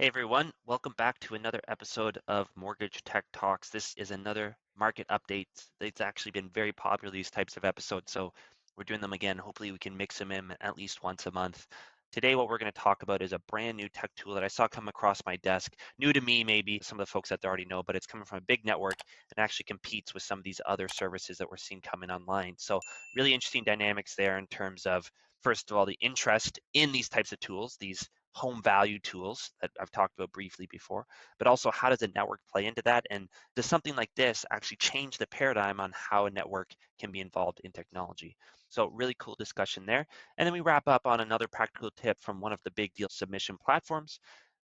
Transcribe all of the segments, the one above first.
Hey everyone, welcome back to another episode of Mortgage Tech Talks. This is another market update. It's actually been very popular, these types of episodes, so we're doing them again. Hopefully we can mix them in at least once a month. Today what we're going to talk about is a brand new tech tool that I saw come across my desk. New to me, maybe some of the folks that they already know, but it's coming from a big network and actually competes with some of these other services that we're seeing coming online. So really interesting dynamics there in terms of, first of all, the interest in these types of tools, these home value tools that I've talked about briefly before, but also how does a network play into that? And does something like this actually change the paradigm on how a network can be involved in technology? So really cool discussion there. And then we wrap up on another practical tip from one of the big deal submission platforms.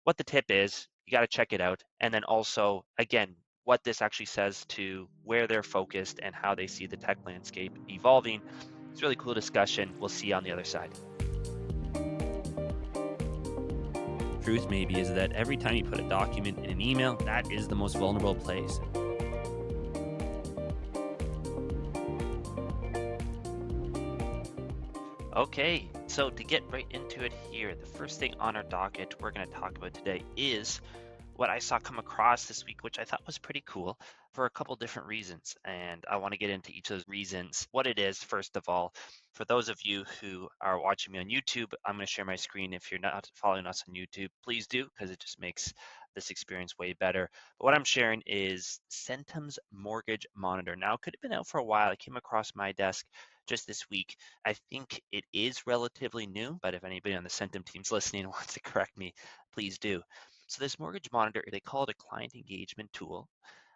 What the tip is, you got to check it out. And then also, again, what this actually says to where they're focused and how they see the tech landscape evolving. It's a really cool discussion. We'll see you on the other side. Truth maybe is that every time you put a document in an email, that is the most vulnerable place. Okay, so to get right into it here, the first thing on our docket we're going to talk about today is what I saw come across this week, which I thought was pretty cool for a couple different reasons. And I want to get into each of those reasons. What it is, first of all, for those of you who are watching me on YouTube, I'm going to share my screen. If you're not following us on YouTube, please do, because it just makes this experience way better. But what I'm sharing is Centum's Mortgage Monitor. Now, it could have been out for a while. It came across my desk just this week. I think it is relatively new, but if anybody on the Centum team's listening and wants to correct me, please do. So this mortgage monitor, they call it a client engagement tool.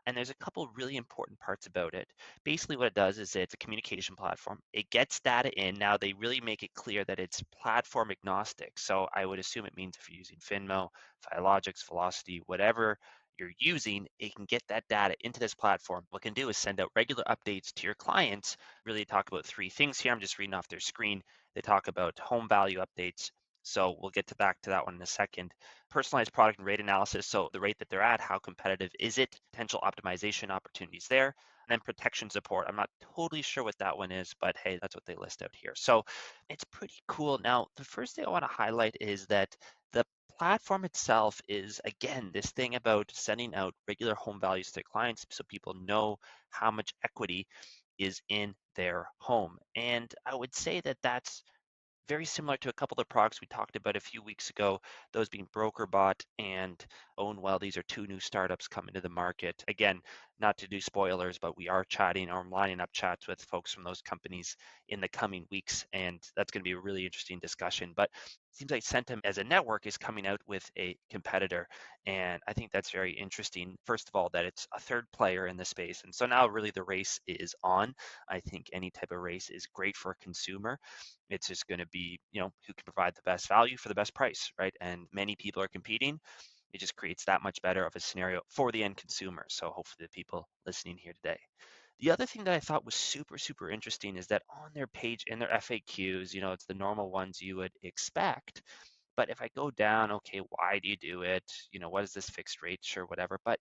And there's a couple really important parts about it. Basically, what it does is it's a communication platform. It gets data in. Now, they really make it clear that it's platform agnostic. So I would assume it means if you're using Finmo, Filogix, Velocity, whatever you're using, it can get that data into this platform. What it can do is send out regular updates to your clients. Really talk about three things here. I'm just reading off their screen. They talk about home value updates. So we'll get back to that one in a second. Personalized product and rate analysis. So the rate that they're at, how competitive is it? Potential optimization opportunities there. And then protection support. I'm not totally sure what that one is, but hey, that's what they list out here. So it's pretty cool. Now, the first thing I want to highlight is that the platform itself is, again, this thing about sending out regular home values to clients so people know how much equity is in their home. And I would say that that's very similar to a couple of products we talked about a few weeks ago, those being BrokerBot and OwnWell. These are two new startups coming to the market. Again, not to do spoilers, but we are chatting or lining up chats with folks from those companies in the coming weeks, and that's going to be a really interesting discussion. But it seems like Centum as a network is coming out with a competitor, and I think that's very interesting. First of all, that it's a third player in the space, and so now really the race is on. I think any type of race is great for a consumer. It's just going to be, who can provide the best value for the best price, right? And many people are competing. It just creates that much better of a scenario for the end consumer. So hopefully the people listening here today. The other thing that I thought was super, super interesting is that on their page in their FAQs, it's the normal ones you would expect. But if I go down, okay, why do you do it? What is this fixed rate? Sure, whatever. But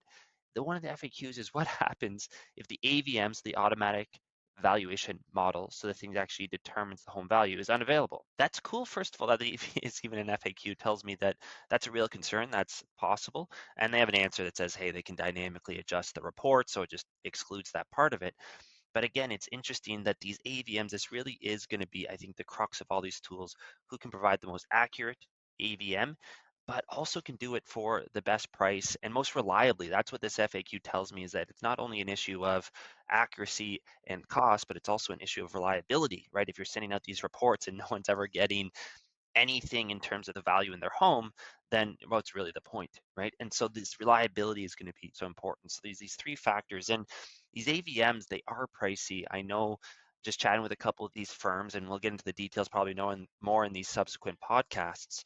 the one of the FAQs is what happens if the AVMs, the automatic valuation model, so the thing that actually determines the home value, is unavailable. That's cool, first of all, that it's even an FAQ tells me that that's a real concern, that's possible. And they have an answer that says, hey, they can dynamically adjust the report, so it just excludes that part of it. But again, it's interesting that these AVMs, this really is going to be, I think, the crux of all these tools, who can provide the most accurate AVM, but also can do it for the best price and most reliably. That's what this FAQ tells me, is that it's not only an issue of accuracy and cost, but it's also an issue of reliability, right? If you're sending out these reports and no one's ever getting anything in terms of the value in their home, then what's really the point, right? And so this reliability is going to be so important. So these three factors, and these AVMs, they are pricey. I know, just chatting with a couple of these firms, and we'll get into the details probably knowing more in these subsequent podcasts,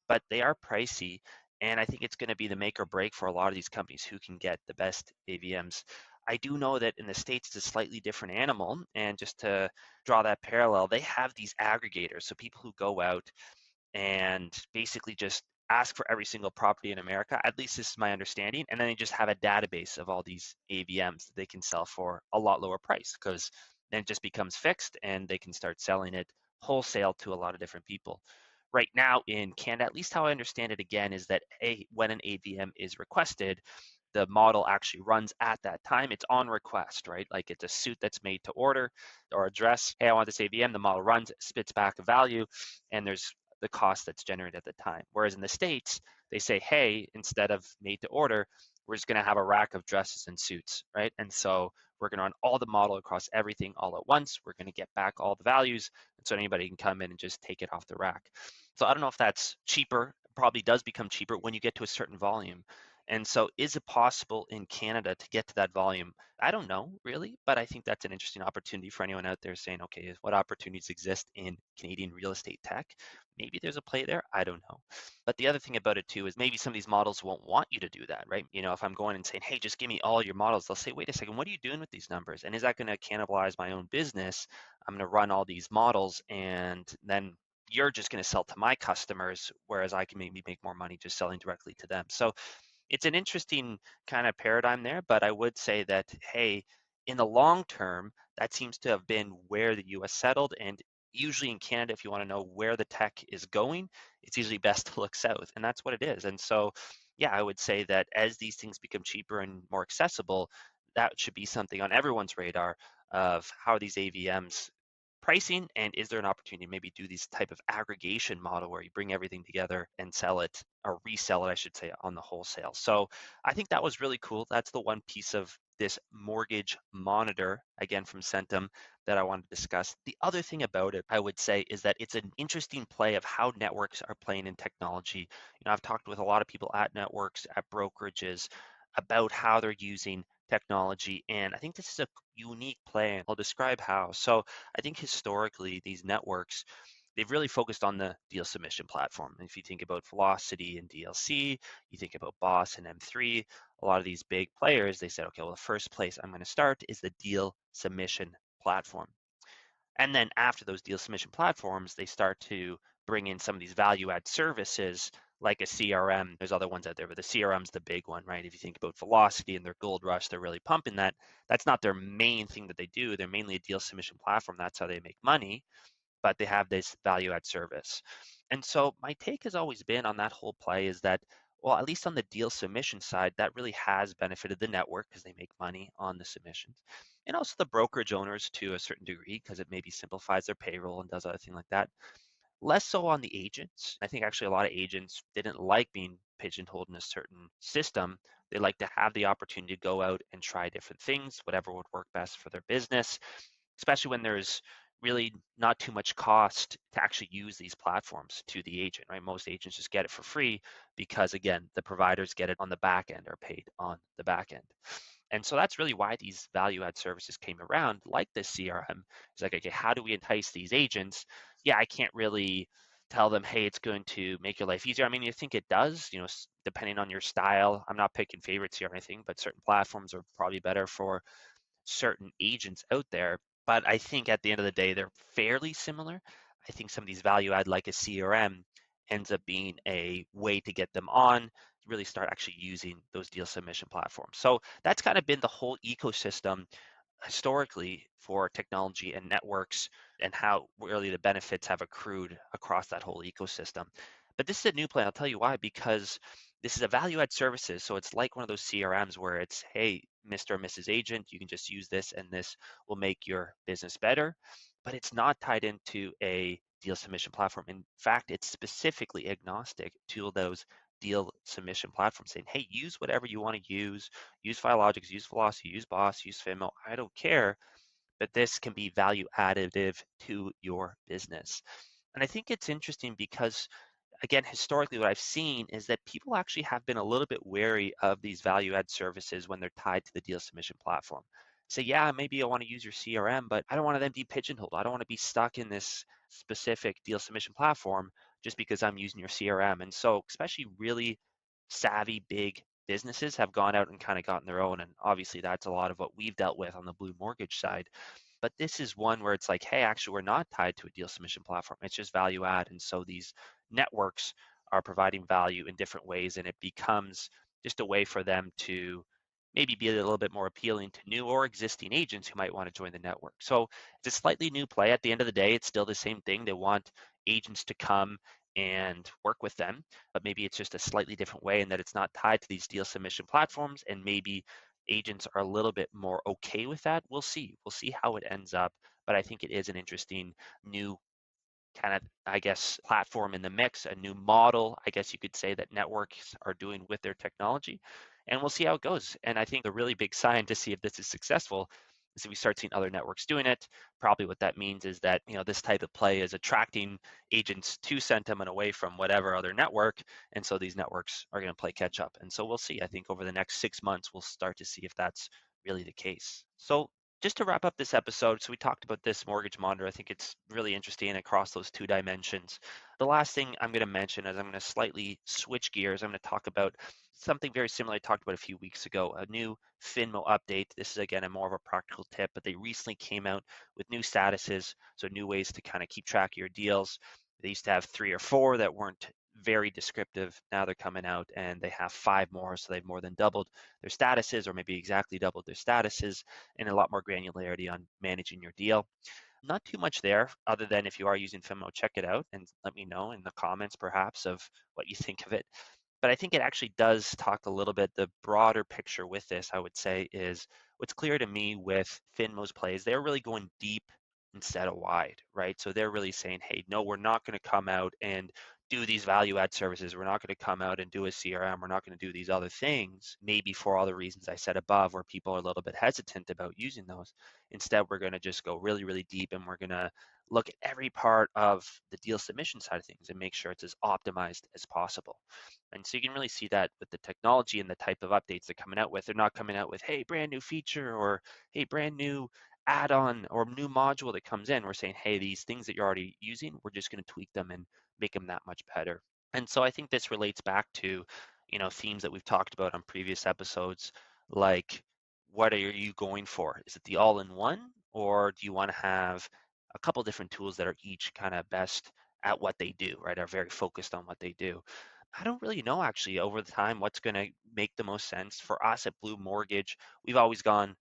but they are pricey. And I think it's going to be the make or break for a lot of these companies who can get the best AVMs. I do know that in the States, it's a slightly different animal. And just to draw that parallel, they have these aggregators. So people who go out and basically just ask for every single property in America. At least this is my understanding. And then they just have a database of all these AVMs that they can sell for a lot lower price, because then it just becomes fixed and they can start selling it wholesale to a lot of different people. right now in Canada, at least how I understand it again, is that when an AVM is requested, the model actually runs at that time. It's on request, right? Like it's a suit that's made to order or address, hey, I want this AVM. The model runs, spits back a value, and there's the cost that's generated at the time. Whereas in the States, they say, hey, instead of made to order, we're just going to have a rack of dresses and suits, right? And so we're going to run all the model across everything all at once. We're going to get back all the values. And so anybody can come in and just take it off the rack. So I don't know if that's cheaper. It probably does become cheaper when you get to a certain volume. And so is it possible in Canada to get to that volume? I don't know really, but I think that's an interesting opportunity for anyone out there saying, okay, what opportunities exist in Canadian real estate tech? Maybe there's a play there. I don't know. But the other thing about it too is maybe some of these models won't want you to do that, right? You know, if I'm going and saying, hey, just give me all your models, they'll say, wait a second, what are you doing with these numbers? And is that going to cannibalize my own business? I'm going to run all these models and then you're just going to sell to my customers, whereas I can maybe make more money just selling directly to them. So it's an interesting kind of paradigm there, but I would say that, hey, in the long term, that seems to have been where the US settled. And usually in Canada, if you want to know where the tech is going, it's usually best to look south. And that's what it is. And so, yeah, I would say that as these things become cheaper and more accessible, that should be something on everyone's radar of how are these AVMs pricing and is there an opportunity to maybe do this type of aggregation model where you bring everything together and sell it or resell it, I should say, on the wholesale. So I think that was really cool. That's the one piece of this mortgage monitor, again from Centum, that I wanted to discuss. The other thing about it, I would say, is that it's an interesting play of how networks are playing in technology. You know, I've talked with a lot of people at networks, at brokerages, about how they're using technology. And I think this is a unique play, and I'll describe how. So I think historically, these networks, they've really focused on the deal submission platform. And if you think about Velocity and DLC, you think about Boss and M3, a lot of these big players, they said, okay, well, the first place I'm going to start is the deal submission platform. And then after those deal submission platforms, they start to bring in some of these value add services like a CRM. There's other ones out there, but the CRM's the big one, right? If you think about Velocity and their Gold Rush, they're really pumping that. That's not their main thing that they do. They're mainly a deal submission platform. That's how they make money, but they have this value add service. And so my take has always been on that whole play is that, well, at least on the deal submission side, that really has benefited the network because they make money on the submissions. And also the brokerage owners to a certain degree because it maybe simplifies their payroll and does other things like that. Less so on the agents. I think actually a lot of agents didn't like being pigeonholed in a certain system. They like to have the opportunity to go out and try different things, whatever would work best for their business, especially when there's really not too much cost to actually use these platforms to the agent, right? Most agents just get it for free because, again, the providers get it on the back end or paid on the back end. And so that's really why these value add services came around, like this CRM. It's like, okay, how do we entice these agents? Yeah, I can't really tell them, hey, it's going to make your life easier. I mean, you think it does, you know, depending on your style. I'm not picking favorites here or anything, but certain platforms are probably better for certain agents out there. But I think at the end of the day, they're fairly similar. I think some of these value add, like a CRM, ends up being a way to get them on, really start actually using those deal submission platforms. So that's kind of been the whole ecosystem historically for technology and networks and how really the benefits have accrued across that whole ecosystem. But this is a new plan. I'll tell you why, because this is a value add services. So it's like one of those CRMs where it's, hey, Mr. or Mrs. Agent, you can just use this and this will make your business better. But it's not tied into a deal submission platform. In fact, it's specifically agnostic to those deal submission platforms saying, hey, use whatever you want to use Filogix, use Velocity, use Boss, use Finmo, I don't care, but this can be value additive to your business. And I think it's interesting because, again, historically, what I've seen is that people actually have been a little bit wary of these value add services when they're tied to the deal submission platform. Say, yeah, maybe I want to use your CRM, but I don't want them to be pigeonholed. I don't want to be stuck in this specific deal submission platform just because I'm using your CRM. And so, especially really savvy big businesses have gone out and kind of gotten their own. And obviously, that's a lot of what we've dealt with on the Blue Mortgage side. But this is one where it's like, hey, actually, we're not tied to a deal submission platform. It's just value add. And so these networks are providing value in different ways, and it becomes just a way for them to maybe be a little bit more appealing to new or existing agents who might want to join the network. So it's a slightly new play. At the end of the day, it's still the same thing. They want agents to come and work with them, but maybe it's just a slightly different way and that it's not tied to these deal submission platforms, and maybe agents are a little bit more okay with that. We'll see. We'll see how it ends up, but I think it is an interesting new kind of, I guess, platform in the mix, a new model, I guess you could say, that networks are doing with their technology. And we'll see how it goes. And I think the really big sign to see if this is successful is if we start seeing other networks doing it. Probably what that means is that, this type of play is attracting agents to Centum and away from whatever other network. And so these networks are going to play catch up. And so we'll see. I think over the next 6 months, we'll start to see if that's really the case. So just to wrap up this episode, so we talked about this mortgage monitor. I think it's really interesting across those two dimensions. The last thing I'm going to mention is I'm going to slightly switch gears. I'm going to talk about something very similar I talked about a few weeks ago, a new Finmo update. This is, again, a more of a practical tip, but they recently came out with new statuses, so new ways to kind of keep track of your deals. They used to have 3 or 4 that weren't very descriptive. Now they're coming out and they have 5 more, so they've more than doubled their statuses, or maybe exactly doubled their statuses, and a lot more granularity on managing your deal. Not too much there, other than if you are using Finmo, check it out and let me know in the comments perhaps of what you think of it. But I think it actually does talk a little bit, the broader picture with this, I would say, is what's clear to me with Finmo's plays, they're really going deep instead of wide, right? So they're really saying, hey, no, we're not going to come out and do these value add services. We're not going to come out and do a CRM. We're not going to do these other things, maybe for all the reasons I said above, where people are a little bit hesitant about using those. Instead, we're going to just go really, really deep, and we're going to look at every part of the deal submission side of things and make sure it's as optimized as possible. And so you can really see that with the technology and the type of updates they're coming out with. They're not coming out with, hey, brand new feature, or hey, brand new add-on or new module that comes in. We're saying, hey, these things that you're already using, we're just going to tweak them and make them that much better. And so I think this relates back to, themes that we've talked about on previous episodes, like what are you going for? Is it the all-in-one, or do you want to have a couple different tools that are each kind of best at what they do, right? Are very focused on what they do. I don't really know actually over the time what's going to make the most sense for us at Blue Mortgage. We've always gone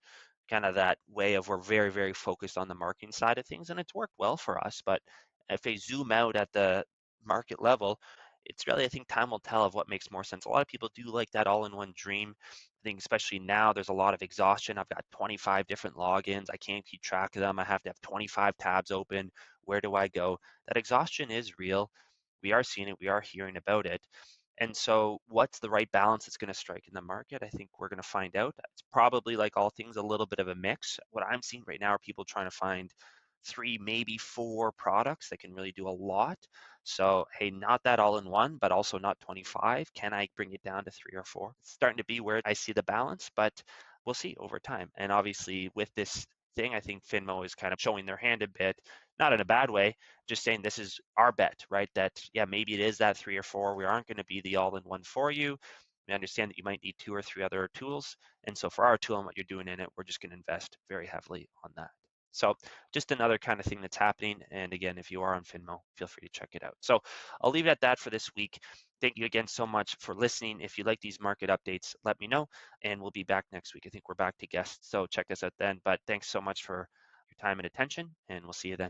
kind of that way of we're very, very focused on the marketing side of things, and it's worked well for us. But if they zoom out at the market level, it's really, I think, time will tell of what makes more sense. A lot of people do like that all-in-one dream. I think especially now there's a lot of exhaustion. I've got 25 different logins. I can't keep track of them. I have to have 25 tabs open. Where do I go? That exhaustion is real. We are seeing it. We are hearing about it. And so what's the right balance that's going to strike in the market? I think we're going to find out. It's probably, like all things, a little bit of a mix. What I'm seeing right now are people trying to find 3, maybe 4 products that can really do a lot. So, hey, not that all in one, but also not 25. Can I bring it down to 3 or 4? It's starting to be where I see the balance, but we'll see over time. And obviously with this thing, I think Finmo is kind of showing their hand a bit, not in a bad way, just saying this is our bet, right? That, yeah, maybe it is that 3 or 4. We aren't going to be the all-in-one for you. We understand that you might need 2 or 3 other tools. And so for our tool and what you're doing in it, we're just going to invest very heavily on that. So just another kind of thing that's happening. And again, if you are on Finmo, feel free to check it out. So I'll leave it at that for this week. Thank you again so much for listening. If you like these market updates, let me know, and we'll be back next week. I think we're back to guests, so check us out then. But thanks so much for your time and attention, and we'll see you then.